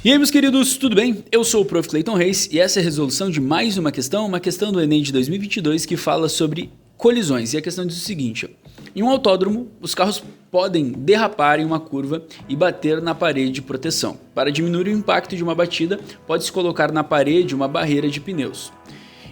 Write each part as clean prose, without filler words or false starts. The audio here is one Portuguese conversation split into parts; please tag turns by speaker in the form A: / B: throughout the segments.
A: E aí, meus queridos, tudo bem? Eu sou o Prof. Clayton Reis e essa é a resolução de mais uma questão do Enem de 2022 que fala sobre colisões. E a questão diz o seguinte: em um autódromo, os carros podem derrapar em uma curva e bater na parede de proteção. Para diminuir o impacto de uma batida, pode-se colocar na parede uma barreira de pneus.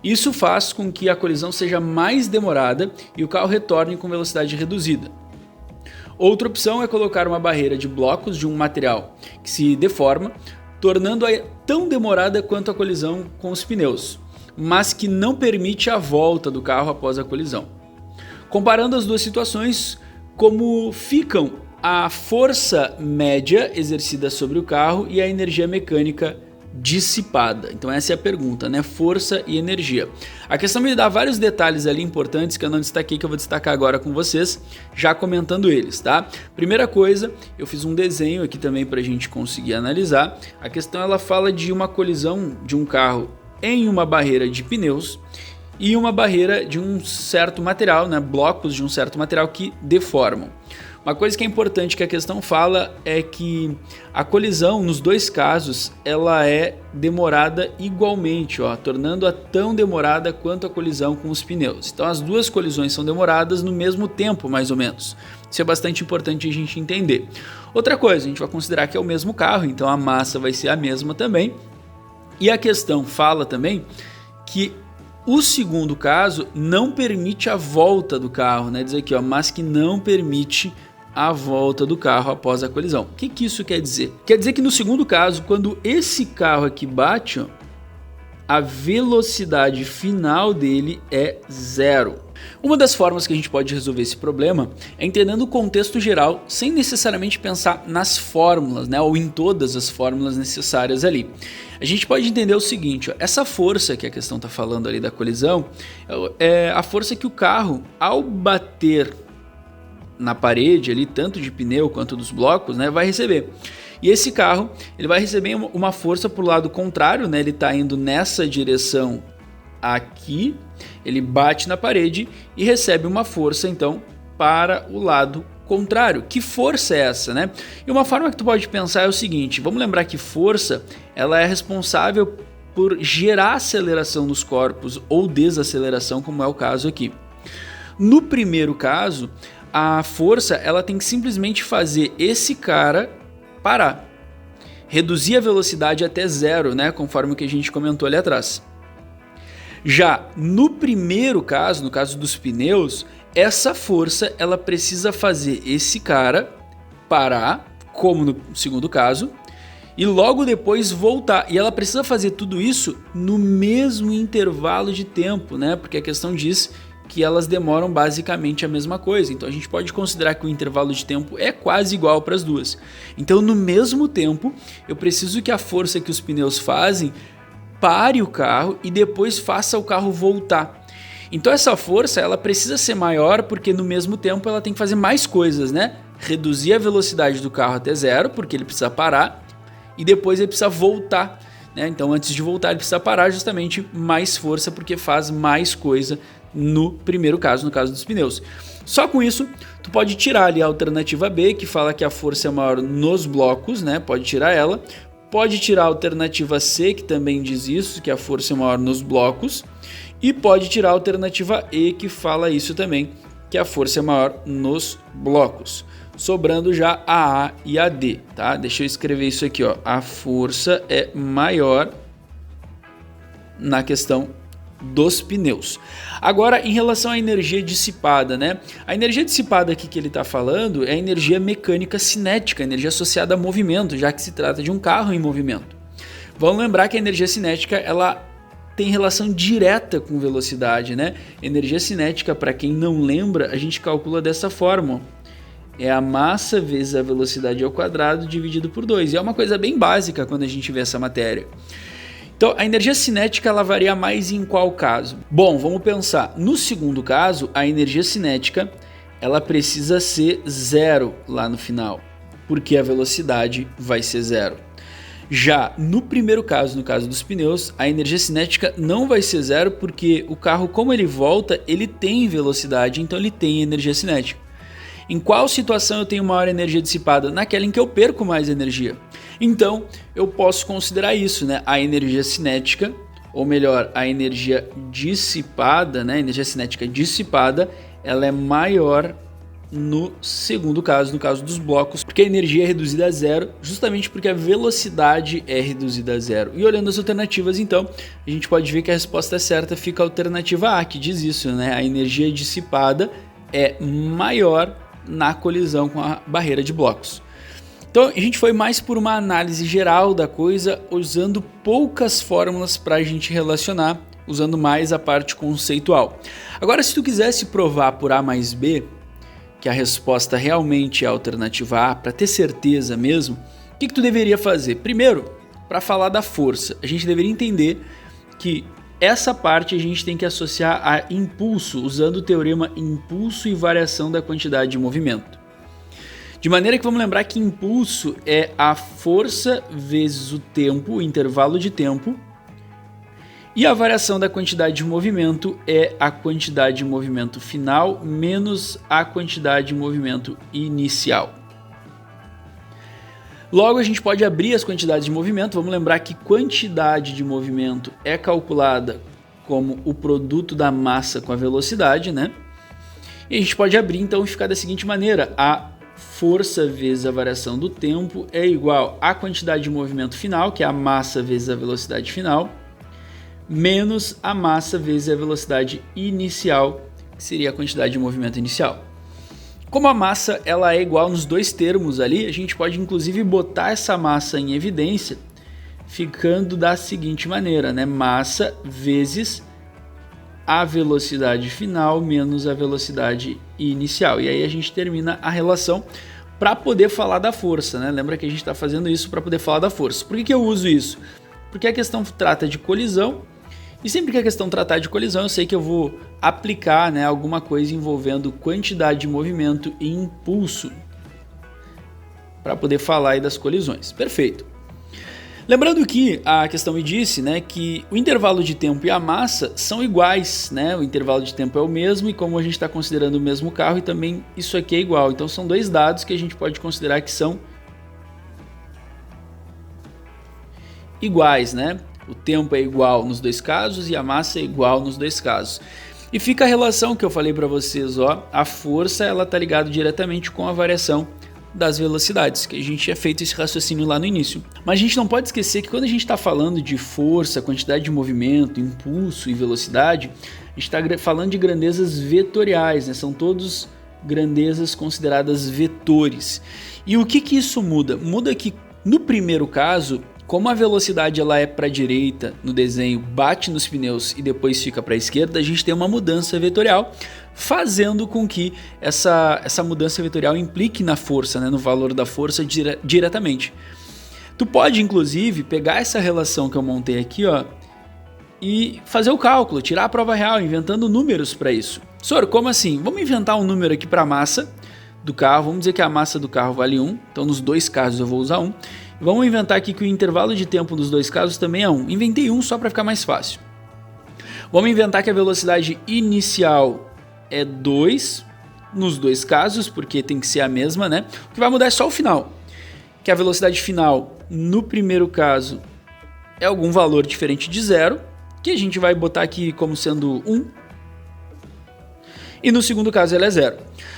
A: Isso faz com que a colisão seja mais demorada e o carro retorne com velocidade reduzida. Outra opção é colocar uma barreira de blocos de um material que se deforma, tornando-a tão demorada quanto a colisão com os pneus, mas que não permite a volta do carro após a colisão. Comparando as duas situações, como ficam a força média exercida sobre o carro e a energia mecânica dissipada? Então essa é a pergunta, né? Força e energia. A questão me dá vários detalhes ali importantes que eu não destaquei, que eu vou destacar agora com vocês, já comentando eles, tá? Primeira coisa, eu fiz um desenho aqui também para a gente conseguir analisar. A questão ela fala de uma colisão de um carro em uma barreira de pneus e uma barreira de um certo material, né? Blocos de um certo material que deformam. Uma coisa que é importante que a questão fala é que a colisão, nos dois casos, ela é demorada igualmente, tornando-a tão demorada quanto a colisão com os pneus. Então as duas colisões são demoradas no mesmo tempo, mais ou menos. Isso é bastante importante a gente entender. Outra coisa, a gente vai considerar que é o mesmo carro, então a massa vai ser a mesma também. E a questão fala também que o segundo caso não permite a volta do carro, né? Diz aqui, mas que não permite a volta do carro após a colisão. O que isso quer dizer? Quer dizer que no segundo caso, quando esse carro aqui bate, a velocidade final dele é zero. Uma das formas que a gente pode resolver esse problema é entendendo o contexto geral, sem necessariamente pensar nas fórmulas, né, ou em todas as fórmulas necessárias ali. A gente pode entender o seguinte, essa força que a questão está falando ali da colisão, é a força que o carro, ao bater na parede ali, tanto de pneu quanto dos blocos, né, vai receber. E esse carro, ele vai receber uma força para o lado contrário, né, ele está indo nessa direção aqui, ele bate na parede e recebe uma força então para o lado contrário. Que força é essa, né? E uma forma que tu pode pensar é o seguinte, vamos lembrar que força, ela é responsável por gerar aceleração nos corpos ou desaceleração, como é o caso aqui. No primeiro caso, a força ela tem que simplesmente fazer esse cara parar, reduzir a velocidade até zero, né, conforme o que a gente comentou ali atrás. Já no primeiro caso, no caso dos pneus, essa força ela precisa fazer esse cara parar, como no segundo caso, e logo depois voltar. E ela precisa fazer tudo isso no mesmo intervalo de tempo, né, porque a questão diz que elas demoram basicamente a mesma coisa. Então a gente pode considerar que o intervalo de tempo é quase igual para as duas. Então no mesmo tempo, eu preciso que a força que os pneus fazem pare o carro e depois faça o carro voltar. Então essa força ela precisa ser maior porque no mesmo tempo ela tem que fazer mais coisas, né? Reduzir a velocidade do carro até zero, porque ele precisa parar, e depois ele precisa voltar, né? Então antes de voltar ele precisa parar, justamente mais força porque faz mais coisa no primeiro caso, no caso dos pneus. Só com isso, tu pode tirar ali a alternativa B, que fala que a força é maior nos blocos, né? Pode tirar ela. Pode tirar a alternativa C, que também diz isso, que a força é maior nos blocos. E pode tirar a alternativa E, que fala isso também, que a força é maior nos blocos. Sobrando já a A e a D, tá? Deixa eu escrever isso aqui, A força é maior na questão dos pneus. Agora, em relação à energia dissipada, né? A energia dissipada aqui que ele está falando é a energia mecânica cinética, a energia associada a movimento, já que se trata de um carro em movimento. Vamos lembrar que a energia cinética, ela tem relação direta com velocidade, né? Energia cinética, para quem não lembra, a gente calcula dessa forma, é a massa vezes a velocidade ao quadrado dividido por 2. E é uma coisa bem básica quando a gente vê essa matéria. Então, a energia cinética ela varia mais em qual caso? Bom, vamos pensar. No segundo caso, a energia cinética ela precisa ser zero lá no final, porque a velocidade vai ser zero. Já no primeiro caso, no caso dos pneus, a energia cinética não vai ser zero, porque o carro, como ele volta, ele tem velocidade, então ele tem energia cinética. Em qual situação eu tenho maior energia dissipada? Naquela em que eu perco mais energia. Então, eu posso considerar isso, né? A energia cinética, ou melhor, a energia dissipada, né? A energia cinética dissipada, ela é maior no segundo caso, no caso dos blocos, porque a energia é reduzida a zero, justamente porque a velocidade é reduzida a zero. E olhando as alternativas, então, a gente pode ver que a resposta certa fica a alternativa A, que diz isso, né? A energia dissipada é maior na colisão com a barreira de blocos. Então, a gente foi mais por uma análise geral da coisa, usando poucas fórmulas para a gente relacionar, usando mais a parte conceitual. Agora, se tu quisesse provar por A mais B, que a resposta realmente é a alternativa A, para ter certeza mesmo, o que tu deveria fazer? Primeiro, para falar da força, a gente deveria entender que essa parte a gente tem que associar a impulso, usando o teorema impulso e variação da quantidade de movimento. De maneira que vamos lembrar que impulso é a força vezes o tempo, o intervalo de tempo, e a variação da quantidade de movimento é a quantidade de movimento final menos a quantidade de movimento inicial. Logo, a gente pode abrir as quantidades de movimento. Vamos lembrar que quantidade de movimento é calculada como o produto da massa com a velocidade, né? E a gente pode abrir então e ficar da seguinte maneira: a força vezes a variação do tempo é igual à quantidade de movimento final, que é a massa vezes a velocidade final, menos a massa vezes a velocidade inicial, que seria a quantidade de movimento inicial. Como a massa ela é igual nos dois termos ali, a gente pode inclusive botar essa massa em evidência, ficando da seguinte maneira, né? Massa vezes a velocidade final menos a velocidade inicial. E aí a gente termina a relação para poder falar da força, né? Lembra que a gente está fazendo isso para poder falar da força. Por que eu uso isso? Porque a questão trata de colisão. E sempre que a questão tratar de colisão, eu sei que eu vou aplicar, né, alguma coisa envolvendo quantidade de movimento e impulso para poder falar aí das colisões. Perfeito. Lembrando que a questão me disse, né, que o intervalo de tempo e a massa são iguais, né? O intervalo de tempo é o mesmo e como a gente está considerando o mesmo carro, e também isso aqui é igual. Então são dois dados que a gente pode considerar que são iguais, né? O tempo é igual nos dois casos e a massa é igual nos dois casos. E fica a relação que eu falei para vocês, ó, a força ela tá ligada diretamente com a variação das velocidades, que a gente tinha feito esse raciocínio lá no início. Mas a gente não pode esquecer que quando a gente está falando de força, quantidade de movimento, impulso e velocidade, a gente está falando de grandezas vetoriais, né? São todos grandezas consideradas vetores. E o que isso muda? Muda que no primeiro caso, como a velocidade ela é para a direita no desenho, bate nos pneus e depois fica para a esquerda, a gente tem uma mudança vetorial, fazendo com que essa mudança vetorial implique na força, né, no valor da força diretamente. Tu pode, inclusive, pegar essa relação que eu montei aqui, ó, e fazer o cálculo, tirar a prova real, inventando números para isso. Sor, como assim? Vamos inventar um número aqui para a massa do carro, vamos dizer que a massa do carro vale 1, então nos dois casos eu vou usar 1. Vamos inventar aqui que o intervalo de tempo dos dois casos também é 1. Inventei 1 só para ficar mais fácil. Vamos inventar que a velocidade inicial é 2 nos dois casos, porque tem que ser a mesma, né? O que vai mudar é só o final. Que a velocidade final no primeiro caso é algum valor diferente de 0, que a gente vai botar aqui como sendo 1. E no segundo caso ela é 0.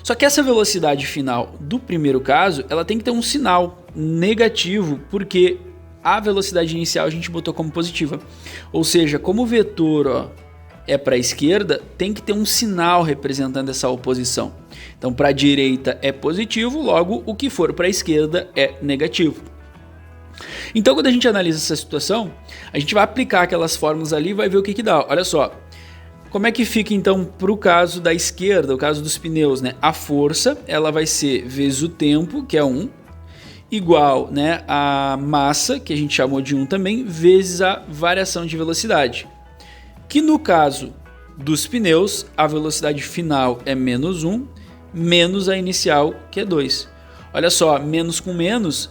A: Só que essa velocidade final do primeiro caso, ela tem que ter um sinal negativo, porque a velocidade inicial a gente botou como positiva. Ou seja, como o vetor, ó, é para a esquerda, tem que ter um sinal representando essa oposição. Então para a direita é positivo, logo o que for para a esquerda é negativo. Então quando a gente analisa essa situação, a gente vai aplicar aquelas fórmulas ali e vai ver o que dá. Olha só. Como é que fica então para o caso da esquerda, o caso dos pneus, né? A força ela vai ser vezes o tempo, que é 1, igual, né, a massa, que a gente chamou de 1 também, vezes a variação de velocidade. Que no caso dos pneus, a velocidade final é menos 1, menos a inicial, que é 2. Olha só, menos com menos,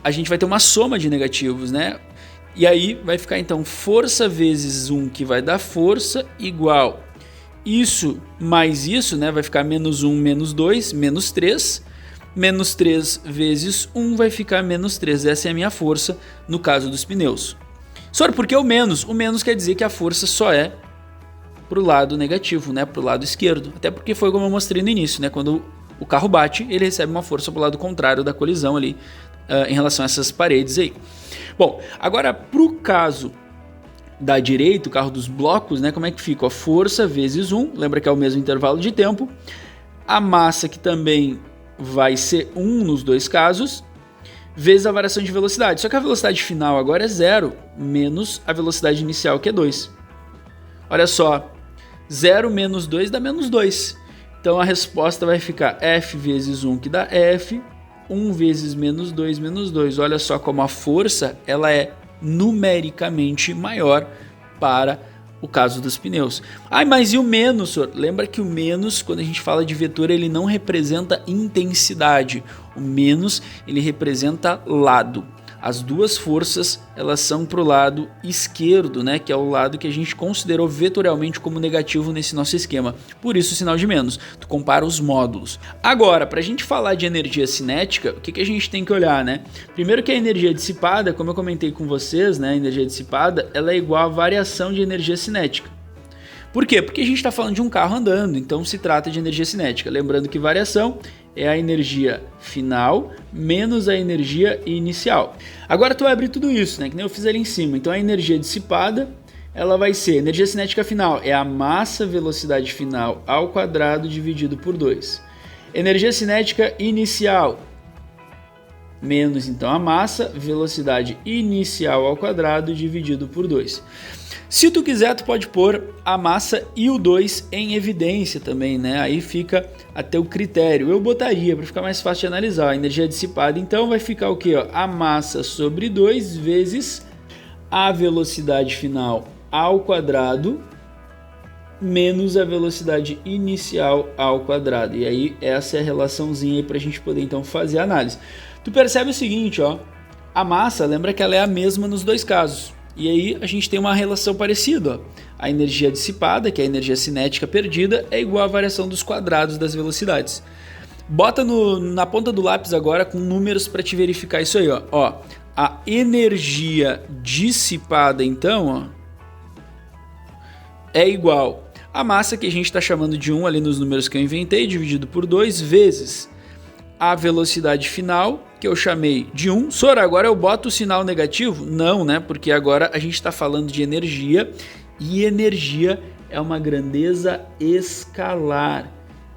A: a gente vai ter uma soma de negativos, né? E aí vai ficar então força vezes 1, que vai dar força, igual isso mais isso, né, vai ficar menos 1, menos 2, menos 3. Menos 3 vezes 1 vai ficar menos 3. Essa é a minha força no caso dos pneus. Só por que o menos? O menos quer dizer que a força só é para o lado negativo, né, para o lado esquerdo. Até porque foi como eu mostrei no início, né, quando o carro bate, ele recebe uma força para o lado contrário da colisão ali, em relação a essas paredes aí. Bom, agora para o caso da direita, o carro dos blocos, né, como é que fica? A força vezes 1, lembra que é o mesmo intervalo de tempo. A massa, que também vai ser 1 nos dois casos, vezes a variação de velocidade. Só que a velocidade final agora é 0, menos a velocidade inicial, que é 2. Olha só, 0 menos 2 dá menos 2. Então a resposta vai ficar F vezes 1, que dá F, 1 vezes menos 2, menos 2. Olha só como a força ela é numericamente maior para o caso dos pneus. Mas e o menos, senhor? Lembra que o menos, quando a gente fala de vetor, ele não representa intensidade. O menos, ele representa lado. As duas forças, elas são para o lado esquerdo, né? Que é o lado que a gente considerou vetorialmente como negativo nesse nosso esquema. Por isso o sinal de menos. Tu compara os módulos. Agora, para a gente falar de energia cinética, o que a gente tem que olhar, né? Primeiro que a energia dissipada, como eu comentei com vocês, né? A energia dissipada, ela é igual à variação de energia cinética. Por quê? Porque a gente está falando de um carro andando, então se trata de energia cinética. Lembrando que variação é a energia final menos a energia inicial. Agora tu vai abrir tudo isso, né? Que nem eu fiz ali em cima. Então a energia dissipada, ela vai ser, energia cinética final é a massa velocidade final ao quadrado dividido por 2. Energia cinética inicial, menos então a massa velocidade inicial ao quadrado dividido por 2. Se tu quiser, tu pode pôr a massa e o 2 em evidência também, né? Aí fica a teu critério. Eu botaria para ficar mais fácil de analisar. A energia dissipada, então, vai ficar o quê? A massa sobre 2 vezes a velocidade final ao quadrado menos a velocidade inicial ao quadrado. E aí, essa é a relaçãozinha aí para a gente poder, então, fazer a análise. Tu percebe o seguinte, ó. A massa, lembra que ela é a mesma nos dois casos. E aí a gente tem uma relação parecida. Ó. A energia dissipada, que é a energia cinética perdida, é igual à variação dos quadrados das velocidades. Bota na ponta do lápis agora com números para te verificar isso aí. Ó, a energia dissipada, então, ó, é igual à massa, que a gente está chamando de 1 ali nos números que eu inventei, dividido por 2, vezes a velocidade final, que eu chamei de 1. Sora, agora eu boto o sinal negativo? Não, né? Porque agora a gente está falando de energia e energia é uma grandeza escalar.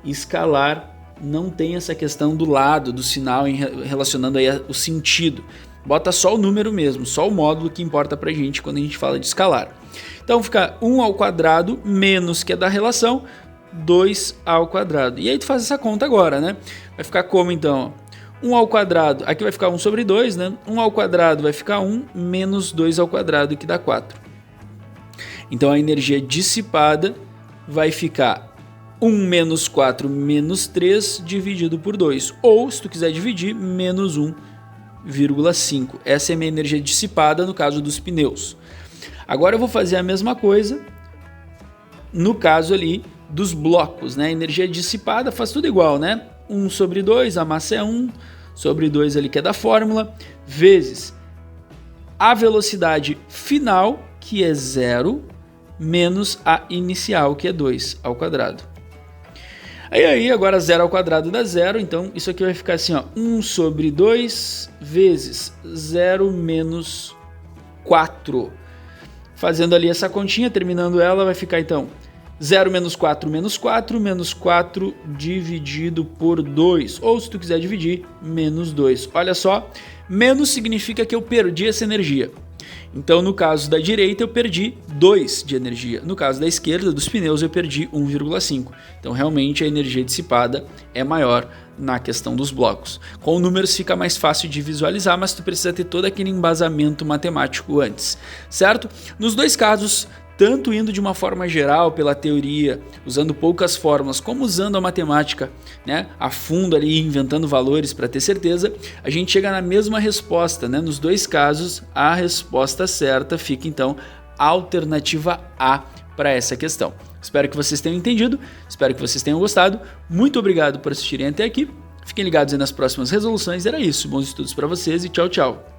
A: Escalar não tem essa questão do lado do sinal relacionando aí o sentido. Bota só o número mesmo, só o módulo que importa pra gente quando a gente fala de escalar. Então fica 1 ao quadrado menos, que é da relação, 2 ao quadrado. E aí tu faz essa conta agora, né? Vai ficar como então? 1 ao quadrado, aqui vai ficar 1 sobre 2, né? 1 ao quadrado vai ficar 1 menos 2 ao quadrado, que dá 4. Então a energia dissipada vai ficar 1 menos 4 menos 3 dividido por 2. Ou, se tu quiser dividir, menos 1,5. Essa é a minha energia dissipada no caso dos pneus. Agora eu vou fazer a mesma coisa no caso ali dos blocos, né? Energia dissipada faz tudo igual, né? 1 sobre 2, a massa é 1 sobre 2 ali, que é da fórmula, vezes a velocidade final, que é 0, menos a inicial, que é 2 ao quadrado. Aí agora 0 ao quadrado dá 0, então isso aqui vai ficar assim, ó, 1 sobre 2 vezes 0 menos 4. Fazendo ali essa continha, terminando ela, vai ficar então 0 menos 4 menos 4, menos 4 dividido por 2. Ou se tu quiser dividir, menos 2. Olha só, menos significa que eu perdi essa energia. Então no caso da direita eu perdi 2 de energia. No caso da esquerda, dos pneus, eu perdi 1,5. Então realmente a energia dissipada é maior na questão dos blocos. Com números fica mais fácil de visualizar, mas tu precisa ter todo aquele embasamento matemático antes, certo? Nos dois casos, tanto indo de uma forma geral pela teoria, usando poucas fórmulas, como usando a matemática, né, a fundo ali, inventando valores para ter certeza, a gente chega na mesma resposta, né? Nos dois casos, a resposta certa fica então alternativa A, para essa questão. Espero que vocês tenham entendido, espero que vocês tenham gostado. Muito obrigado por assistirem até aqui. Fiquem ligados aí nas próximas resoluções. Era isso. Bons estudos para vocês e tchau, tchau.